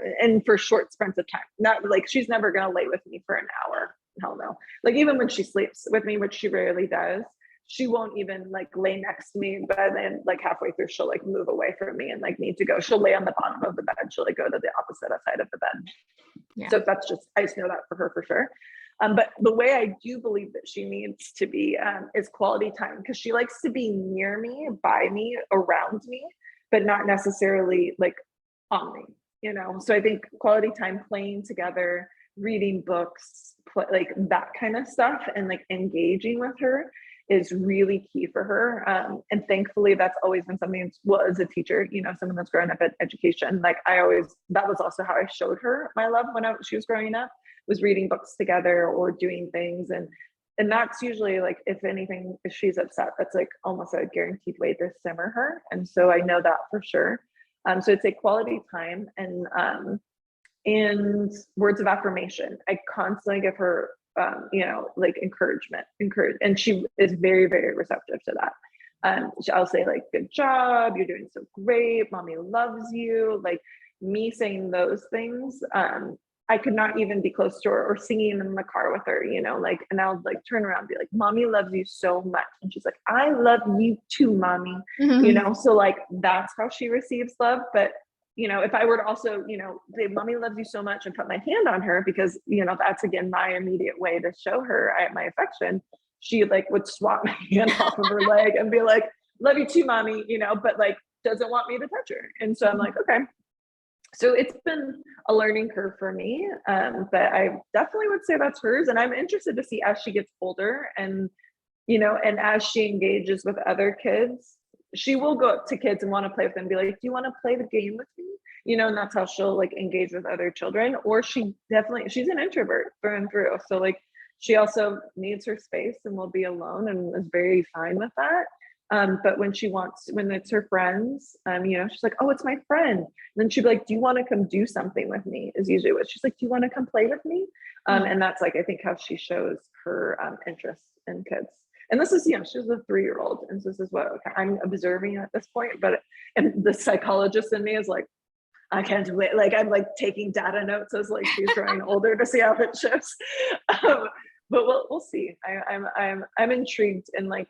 short sprints of time. Not like, she's never gonna lay with me for an hour. Hell no. Like, even when she sleeps with me, which she rarely does, she won't even like lay next to me, but then like halfway through, she'll like move away from me and like need to go. She'll lay on the bottom of the bed. She'll like go to the opposite side of the bed. Yeah. So I just know that for her for sure. But the way I do believe that she needs to be is quality time, because she likes to be near me, by me, around me, but not necessarily like on me, So I think quality time, playing together, reading books, like that kind of stuff, and like engaging with her is really key for her. And thankfully that's always been something, as a teacher, someone that's grown up in education, like that was also how I showed her my love when she was growing up, was reading books together or doing things. And that's usually like, if anything, if she's upset, that's like almost a guaranteed way to simmer her. And so I know that for sure. So it's a quality time, and words of affirmation. I constantly give her like encouragement, and she is very, very receptive to that. I'll say like, good job, you're doing so great, mommy loves you. Like, me saying those things, I could not even be close to her, or singing in the car with her, like, and I'll like turn around and be like, mommy loves you so much. And she's like, I love you too, mommy. So like, that's how she receives love. But if I were to also, say, mommy loves you so much, and put my hand on her, because, that's again, my immediate way to show her my affection, she like would swat my hand off of her leg and be like, love you too, mommy, but like doesn't want me to touch her. And so I'm like, okay. So it's been a learning curve for me. But I definitely would say that's hers. And I'm interested to see as she gets older, and, and as she engages with other kids, she will go up to kids and want to play with them and be like, do you want to play the game with me? And that's how she'll like engage with other children. Or she's an introvert through and through. So like, She also needs her space and will be alone and is very fine with that. But when it's her friends, she's like, oh, it's my friend. And then she'd be like, do you want to come do something with me? Is usually what she's like, do you want to come play with me? And that's like, I think how she shows her interest in kids. And this is, she's a 3-year-old. And so this is what I'm observing at this point. And the psychologist in me is like, I can't wait. Like, I'm like taking data notes as like she's growing older to see how it shifts. But we'll see. I'm intrigued, and like,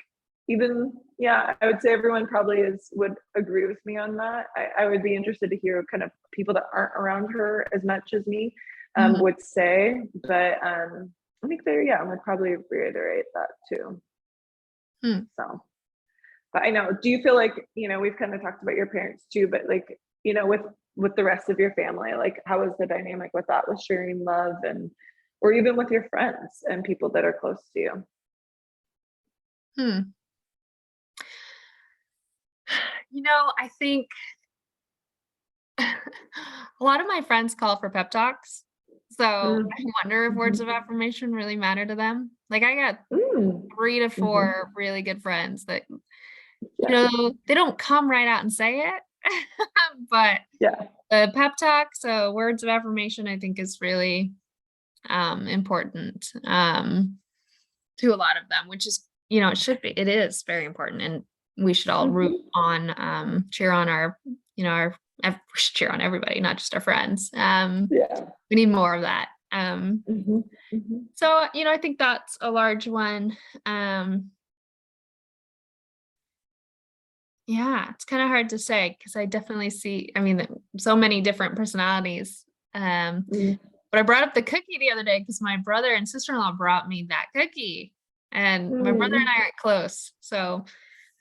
even, I would say everyone probably would agree with me on that. I would be interested to hear kind of people that aren't around her as much as me would say. But I think I would probably reiterate that too. So, but I know, do you feel like, we've kind of talked about your parents too, but like, with the rest of your family, like how is the dynamic with that, with sharing love, or even with your friends and people that are close to you? I think a lot of my friends call for pep talks. So I wonder if words of affirmation really matter to them. Like, I got 3 to 4 really good friends that, they don't come right out and say it, but the pep talk, so words of affirmation, I think is really important to a lot of them, which is, it is very important, and we should all root on, cheer on we should cheer on everybody, not just our friends. We need more of that. So, I think that's a large one. It's kind of hard to say because I definitely see, so many different personalities. But I brought up the cookie the other day because my brother and sister-in-law brought me that cookie, and my brother and I aren't close. So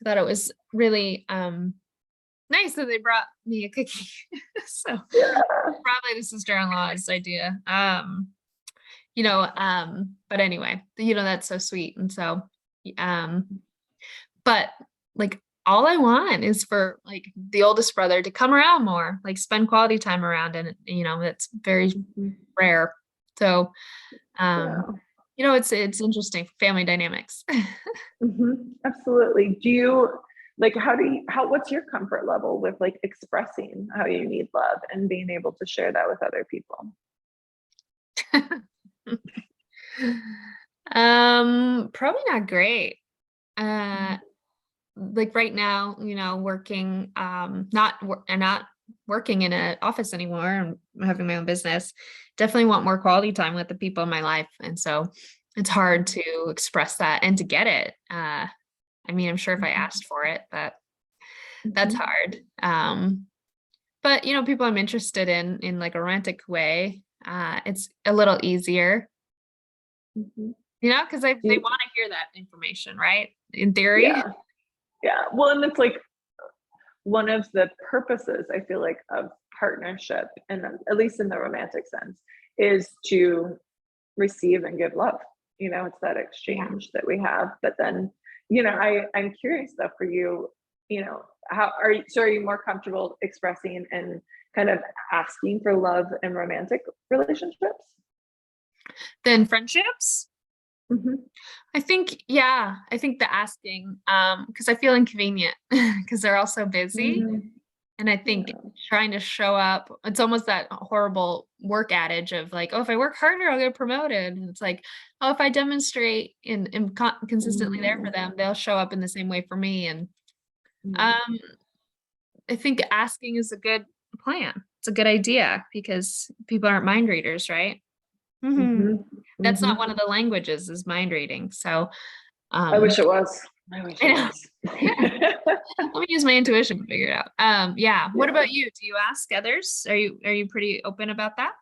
I thought it was really nice that they brought me a cookie. So probably the sister-in-law's idea. But anyway, that's so sweet. And so, but like, all I want is for like the oldest brother to come around more, like spend quality time around. And, it's very rare. So, it's interesting, family dynamics. Absolutely. Do you like, what's your comfort level with like expressing how you need love and being able to share that with other people? Probably not great. Like right now, working, not working in an office anymore and having my own business, definitely want more quality time with the people in my life. And so it's hard to express that and to get it. I'm sure if I asked for it, but that's hard. But people I'm interested in like a romantic way, it's a little easier, because they want to hear that information, right? In theory. Yeah. Well, and it's like one of the purposes, I feel like, of partnership, and at least in the romantic sense, is to receive and give love. It's that exchange that we have. But then, I'm curious though for you, how are you more comfortable expressing and kind of asking for love in romantic relationships than friendships? I think the asking, because I feel inconvenient because they're all so busy. And I think trying to show up, it's almost that horrible work adage of like, oh, if I work harder, I'll get promoted. And it's like, oh, if I demonstrate and am consistently there for them, they'll show up in the same way for me. And I think asking is a good plan. It's a good idea because people aren't mind readers, right? That's not one of the languages, is mind reading. So I wish it was. Let me use my intuition to figure it out. What about you? Do you ask others? Are you pretty open about that?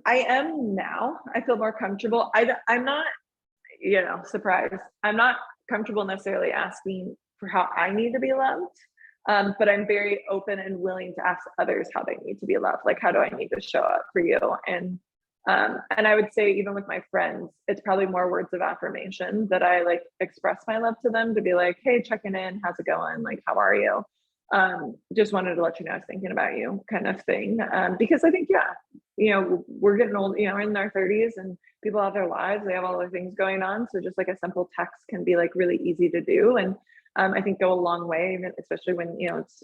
I am now. I feel more comfortable. I'm not, surprised. I'm not comfortable necessarily asking for how I need to be loved. But I'm very open and willing to ask others how they need to be loved. Like, how do I need to show up for you? And I would say even with my friends, it's probably more words of affirmation that I like express my love to them, to be like, hey, checking in, how's it going? Like, how are you? Just wanted to let you know I was thinking about you, kind of thing. Because I think, yeah, we're getting old, in our 30s, and people have their lives, they have all their things going on. So just like a simple text can be like really easy to do. And I think go a long way, especially when, it's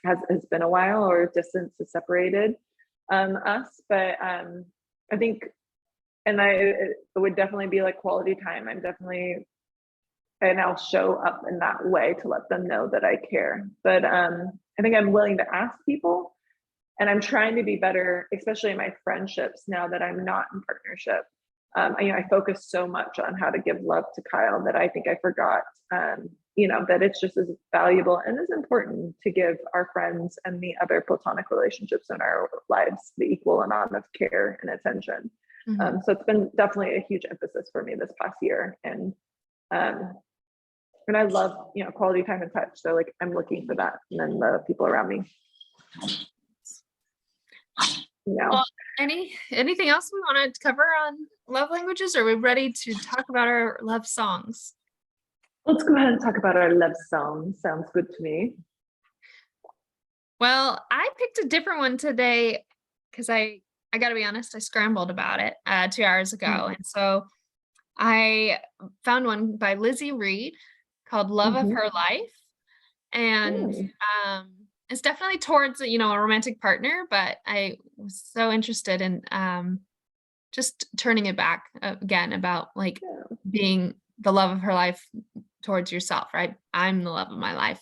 has been a while or distance has separated us. But I think, and it would definitely be like quality time. And I'll show up in that way to let them know that I care. But I think I'm willing to ask people, and I'm trying to be better, especially in my friendships now that I'm not in partnership. I focus so much on how to give love to Kyle that I think I forgot, that it's just as valuable and as important to give our friends and the other platonic relationships in our lives the equal amount of care and attention. So it's been definitely a huge emphasis for me this past year. And I love, quality time and touch. So like, I'm looking for that. And then the people around me. Well, anything else we want to cover on love languages? Or are we ready to talk about our love songs? Let's go ahead and talk about our love song. Sounds good to me. Well, I picked a different one today because I got to be honest, I scrambled about it 2 hours ago. And so I found one by Lizzie Reed called Love of Her Life. And it's definitely towards, a romantic partner, but I was so interested in just turning it back again about like being the love of her life towards yourself, right? I'm the love of my life.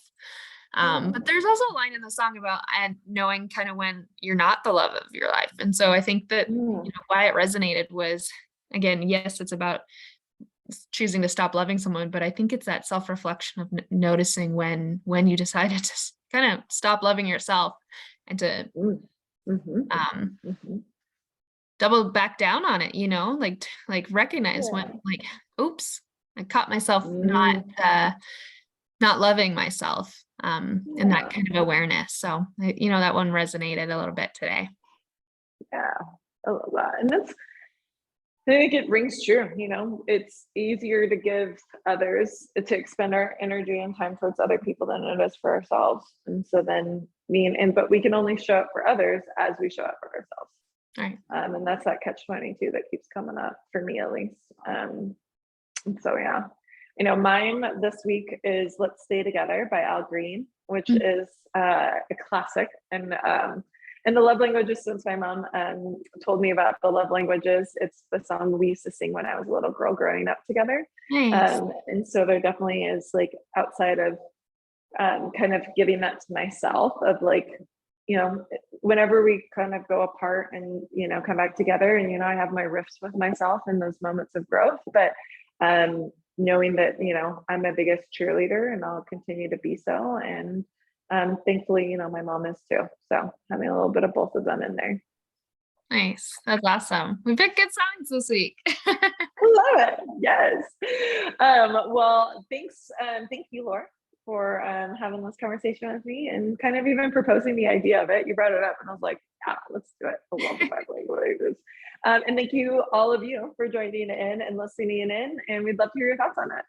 But there's also a line in the song about knowing kind of when you're not the love of your life. And so I think that why it resonated was, again, yes, it's about choosing to stop loving someone, but I think it's that self-reflection of noticing when you decided to kind of stop loving yourself and to double back down on it, like recognize when, like, oops, I caught myself not loving myself, and that kind of awareness. So, that one resonated a little bit today. Yeah, I love that. And I think it rings true. It's easier to give others, to expend our energy and time towards other people than it is for ourselves. And so then but we can only show up for others as we show up for ourselves. Right. And that's that catch-22 that keeps coming up for me, at least. And so, yeah, mine this week is Let's Stay Together by Al Green, which is a classic. And the love languages, since my mom told me about the love languages, it's the song we used to sing when I was a little girl growing up together. Nice. And so there definitely is, like, outside of kind of giving that to myself, of like, whenever we kind of go apart and, come back together, and, I have my rifts with myself in those moments of growth, but knowing that, I'm my biggest cheerleader and I'll continue to be so. And thankfully, my mom is too. So having a little bit of both of them in there. Nice. That's awesome. We picked good songs this week. I love it. Yes. Well, thanks. Thank you, Laura, for having this conversation with me and kind of even proposing the idea of it. You brought it up and I was like, yeah, let's do it. I love the 5 languages. And thank you, all of you, for joining in and listening in. And we'd love to hear your thoughts on it.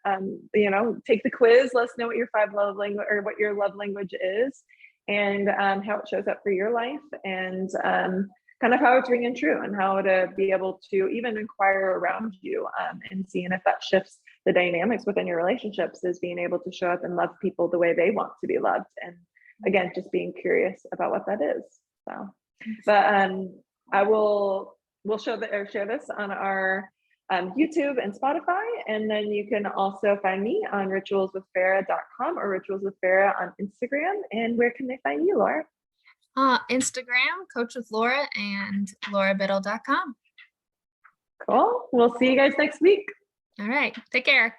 Take the quiz. Let us know what your 5 love language, or what your love language is, and how it shows up for your life, and kind of how it's ringing true, and how to be able to even inquire around you, and seeing if that shifts the dynamics within your relationships, is being able to show up and love people the way they want to be loved. And again, just being curious about what that is. So, but we'll share this on our YouTube and Spotify. And then you can also find me on ritualswithferrah.com or ritualswithferrah on Instagram. And where can they find you, Laura? Instagram, Coach with Laura, and laurabiddle.com. Cool. We'll see you guys next week. All right. Take care.